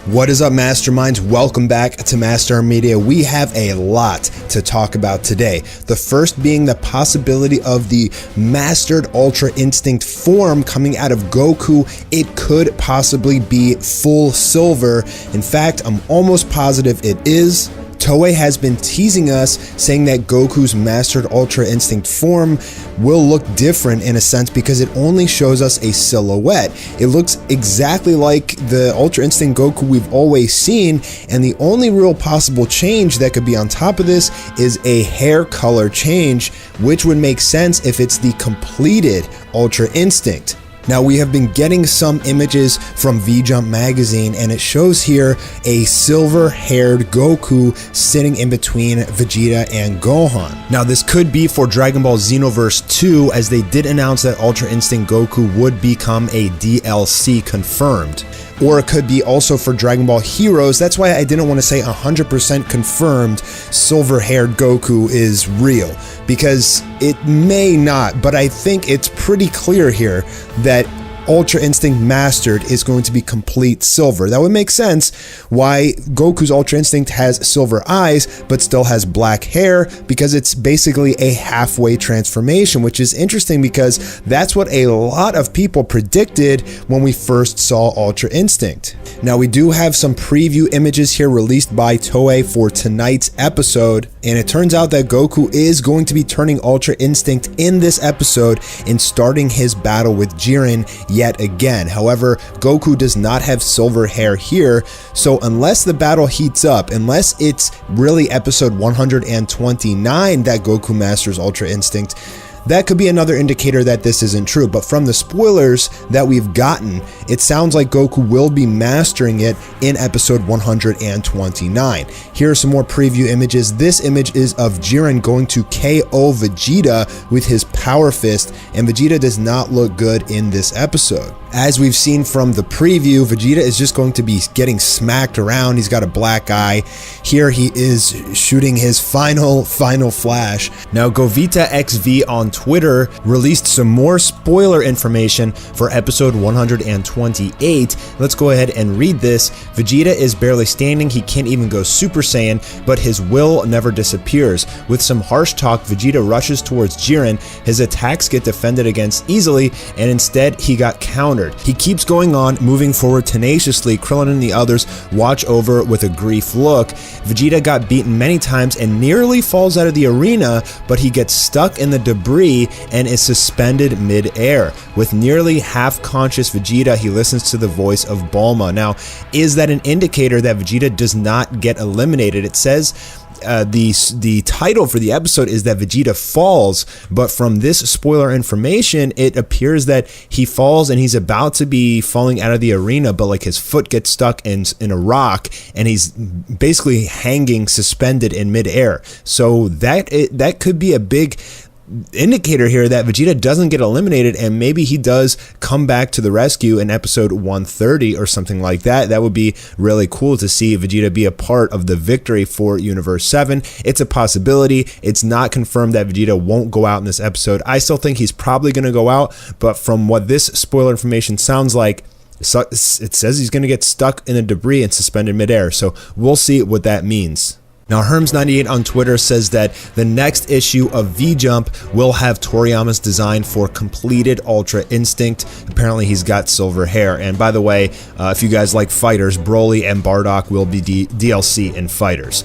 What is up, masterminds? Welcome back to Master Media. We have a lot to talk about today. The first being the possibility of the mastered Ultra Instinct form coming out of Goku. It could possibly be full silver. In fact, I'm almost positive it is. Toei has been teasing us, saying that Goku's mastered Ultra Instinct form will look different in a sense because it only shows us a silhouette. It looks exactly like the Ultra Instinct Goku we've always seen, and the only real possible change that could be on top of this is a hair color change, which would make sense if it's the completed Ultra Instinct. Now, we have been getting some images from V-Jump magazine, and it shows here a silver-haired Goku sitting in between Vegeta and Gohan. Now, this could be for Dragon Ball Xenoverse 2, as they did announce that Ultra Instinct Goku would become a DLC confirmed. Or it could be also for Dragon Ball Heroes. That's why I didn't want to say 100% confirmed silver-haired Goku is real, because it may not, but I think it's pretty clear here that Ultra Instinct Mastered is going to be complete silver. That would make sense why Goku's Ultra Instinct has silver eyes but still has black hair, because it's basically a halfway transformation, which is interesting because that's what a lot of people predicted when we first saw Ultra Instinct. Now, we do have some preview images here released by Toei for tonight's episode, and it turns out that Goku is going to be turning Ultra Instinct in this episode and starting his battle with Jiren yet again. However, Goku does not have silver hair here, so unless the battle heats up, unless it's really episode 129 that Goku masters Ultra Instinct, that could be another indicator that this isn't true. But from the spoilers that we've gotten, it sounds like Goku will be mastering it in episode 129. Here are some more preview images. This image is of Jiren going to KO Vegeta with his Power Fist, and Vegeta does not look good in this episode. As we've seen from the preview, Vegeta is just going to be getting smacked around. He's got a black eye. Here he is shooting his final flash. Now, Govita XV on Twitter released some more spoiler information for episode 128. Let's go ahead and read this. Vegeta is barely standing. He can't even go Super Saiyan, but his will never disappears. With some harsh talk, Vegeta rushes towards Jiren. His attacks get defended against easily, and instead he got countered. He keeps going on, moving forward tenaciously. Krillin and the others watch over with a grief look. Vegeta got beaten many times and nearly falls out of the arena, but he gets stuck in the debris and is suspended mid-air. With nearly half-conscious Vegeta, he listens to the voice of Bulma. Now, is that an indicator that Vegeta does not get eliminated? It says the title for the episode is that Vegeta falls, but from this spoiler information, it appears that he falls and he's about to be falling out of the arena, but like his foot gets stuck in a rock and he's basically hanging suspended in midair. So that could be a big indicator here that Vegeta doesn't get eliminated, and maybe he does come back to the rescue in episode 130 or something like that. That would be really cool to see Vegeta be a part of the victory for Universe 7. It's a possibility. It's not confirmed that Vegeta won't go out in this episode. I still think he's probably going to go out, but from what this spoiler information sounds like, it says he's going to get stuck in the debris and suspended midair. So we'll see what that means. Now, Herms98 on Twitter says that the next issue of V-Jump will have Toriyama's design for completed Ultra Instinct. Apparently, he's got silver hair. And by the way, if you guys like fighters, Broly and Bardock will be DLC in fighters.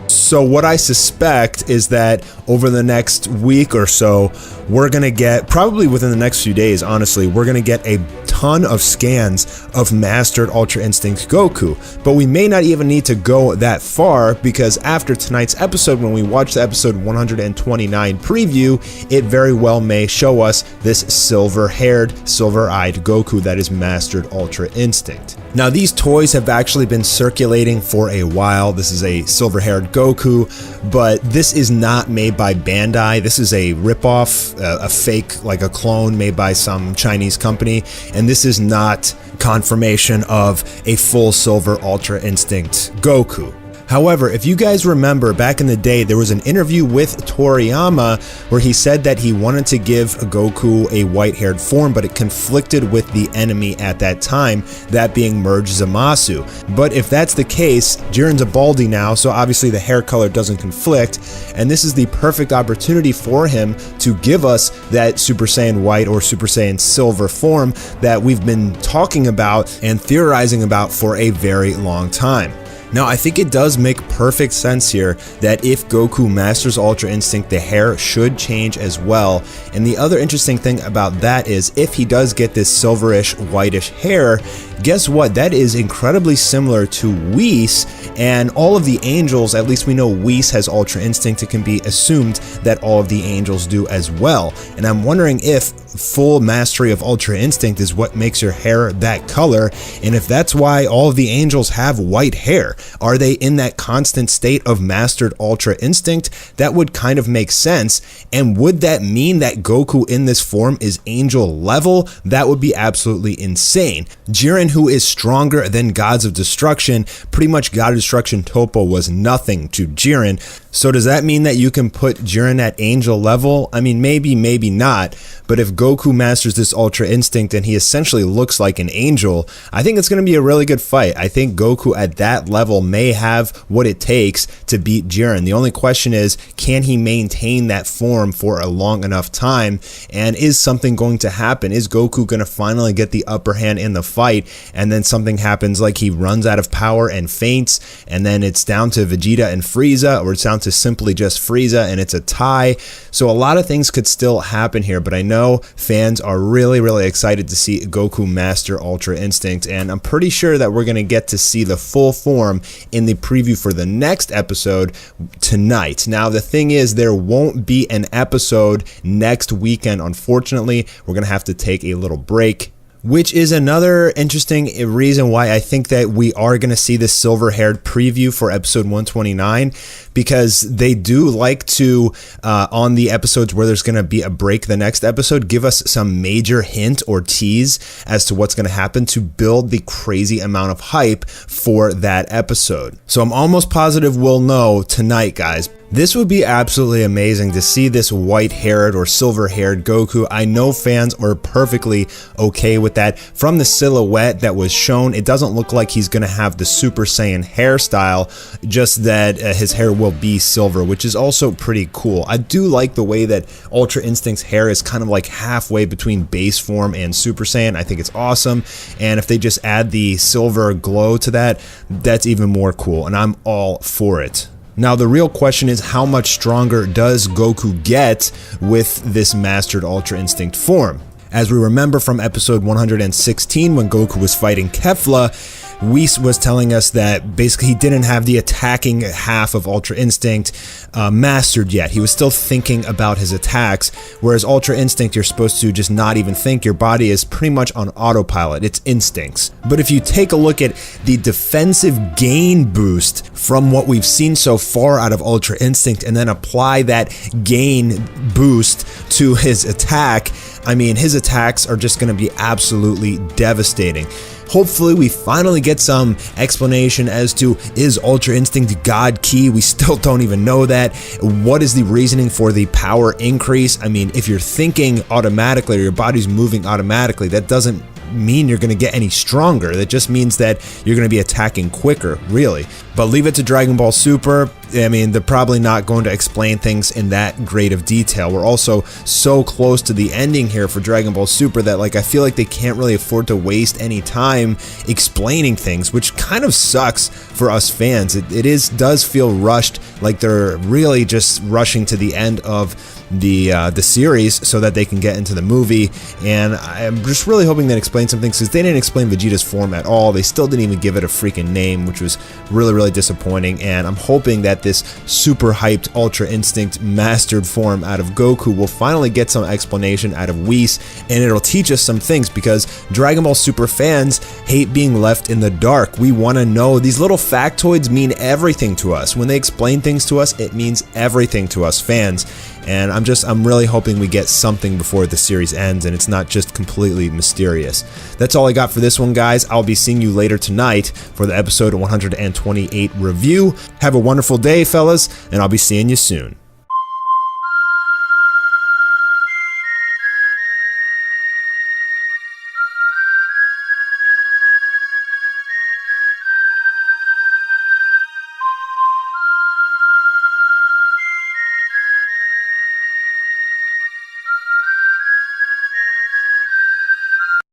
So what I suspect is that over the next week or so, we're going to get, probably within the next few days, honestly, we're going to get a ton of scans of mastered Ultra Instinct Goku. But we may not even need to go that far, because after tonight's episode, when we watch the episode 129 preview, it very well may show us this silver-haired, silver-eyed Goku that is mastered Ultra Instinct. Now, these toys have actually been circulating for a while. This is a silver-haired Goku, but this is not made by Bandai. This is a ripoff, a fake, like a clone made by some Chinese company, and this is not confirmation of a full silver Ultra Instinct Goku. However, if you guys remember back in the day, there was an interview with Toriyama where he said that he wanted to give Goku a white-haired form, but it conflicted with the enemy at that time, that being Merge Zamasu. But if that's the case, Jiren's a Baldy now, so obviously the hair color doesn't conflict, and this is the perfect opportunity for him to give us that Super Saiyan White or Super Saiyan Silver form that we've been talking about and theorizing about for a very long time. Now, I think it does make perfect sense here that if Goku masters Ultra Instinct, the hair should change as well. And the other interesting thing about that is if he does get this silverish, whitish hair, guess what? That is incredibly similar to Whis and all of the angels. At least we know Whis has Ultra Instinct. It can be assumed that all of the angels do as well. And I'm wondering if full mastery of Ultra Instinct is what makes your hair that color, and if that's why all of the angels have white hair. Are they in that constant state of mastered Ultra Instinct? That would kind of make sense. And would that mean that Goku in this form is angel level? That would be absolutely insane. Jiren, who is stronger than Gods of Destruction, pretty much God of Destruction Toppo was nothing to Jiren. So does that mean that you can put Jiren at angel level? I mean, maybe, maybe not. But if Goku masters this Ultra Instinct and he essentially looks like an angel, I think it's going to be a really good fight. I think Goku at that level may have what it takes to beat Jiren. The only question is, can he maintain that form for a long enough time? And is something going to happen? Is Goku going to finally get the upper hand in the fight? And then something happens like he runs out of power and faints, and then it's down to Vegeta and Frieza, or it's down to simply just Frieza and it's a tie. So a lot of things could still happen here, but I know fans are really excited to see Goku master Ultra Instinct, and I'm pretty sure that we're going to get to see the full form in the preview for the next episode tonight. Now the thing is, there won't be an episode next weekend, unfortunately. We're going to have to take a little break, which is another interesting reason why I think that we are going to see this silver-haired preview for episode 129, because they do like to, on the episodes where there's going to be a break the next episode, give us some major hint or tease as to what's going to happen to build the crazy amount of hype for that episode. So I'm almost positive we'll know tonight, guys. This would be absolutely amazing to see this white-haired or silver-haired Goku. I know fans are perfectly okay with that. From the silhouette that was shown, it doesn't look like he's going to have the Super Saiyan hairstyle, just that his hair will be silver, which is also pretty cool. I do like the way that Ultra Instinct's hair is kind of like halfway between base form and Super Saiyan. I think it's awesome, and if they just add the silver glow to that, that's even more cool, and I'm all for it. Now the real question is, how much stronger does Goku get with this mastered Ultra Instinct form? As we remember from episode 116, when Goku was fighting Kefla, Whis was telling us that basically he didn't have the attacking half of Ultra Instinct mastered yet. He was still thinking about his attacks, whereas Ultra Instinct, you're supposed to just not even think. Your body is pretty much on autopilot. It's instincts. But if you take a look at the defensive gain boost from what we've seen so far out of Ultra Instinct and then apply that gain boost to his attack, I mean, his attacks are just going to be absolutely devastating. Hopefully we finally get some explanation as to, is Ultra Instinct God Ki? We still don't even know that. What is the reasoning for the power increase? I mean, if you're thinking automatically or your body's moving automatically, that doesn't mean you're going to get any stronger. That just means that you're going to be attacking quicker, really. But leave it to Dragon Ball Super. I mean, they're probably not going to explain things in that great of detail. We're also so close to the ending here for Dragon Ball Super that, like, I feel like they can't really afford to waste any time explaining things, which kind of sucks for us fans. It does feel rushed, like they're really just rushing to the end of the series so that they can get into the movie, and I'm just really hoping that explains some things, because they didn't explain Vegeta's form at all. They still didn't even give it a freaking name, which was really disappointing, and I'm hoping that this super hyped Ultra Instinct mastered form out of Goku will finally get some explanation out of Whis, and it'll teach us some things, because Dragon Ball Super fans hate being left in the dark. We want to know. These little factoids mean everything to us. When they explain things to us, it means everything to us fans. and I'm really hoping we get something before the series ends and it's not just completely mysterious. That's all I got for this one, guys. I'll be seeing you later tonight for the episode 128 review. Have a wonderful day, fellas, and I'll be seeing you soon.